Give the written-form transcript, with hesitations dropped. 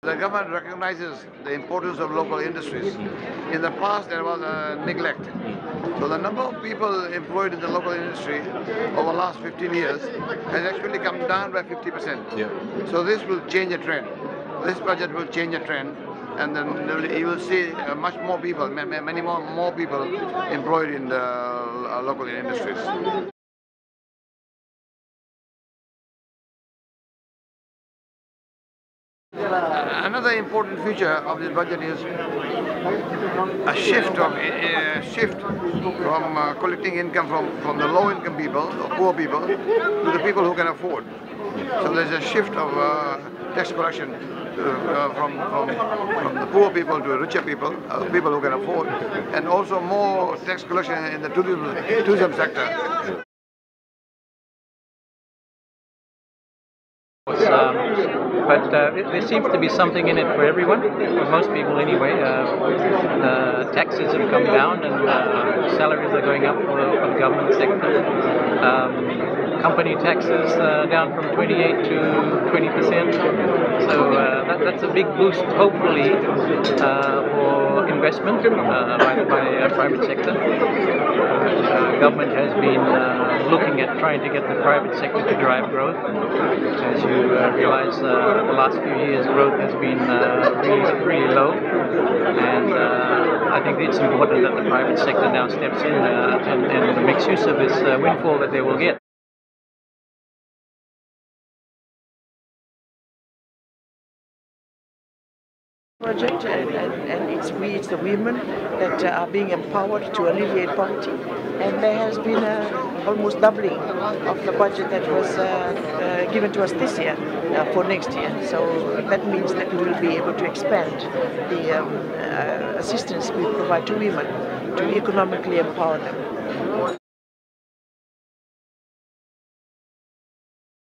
The government recognizes the importance of local industries. In the past, there was a neglect. So the number of people employed in the local industry over the last 15 years has actually come down by 50%. Yeah. So this will change a trend. This budget will change a trend, and then you will see much more people, many more people employed in the local industries. Another important feature of this budget is a shift from collecting income from the low-income people, or poor people, to the people who can afford. So there's a shift of tax collection from the poor people to richer people, people who can afford, and also more tax collection in the tourism sector. But there seems to be something in it for everyone, for most people anyway. Taxes have come down and salaries are going up for the government sector. Company taxes down from 28 to 20%. So that's a big boost, hopefully, for investment by the private sector. Government has been looking at trying to get the private sector to drive growth. As you realize, the last few years growth has been really low, and I think it's important that the private sector now steps in and makes use of this windfall that they will get. Project, and it's the women that are being empowered to alleviate poverty, and there has been almost doubling of the budget that was given to us this year for next year. So that means that we will be able to expand the assistance we provide to women to economically empower them.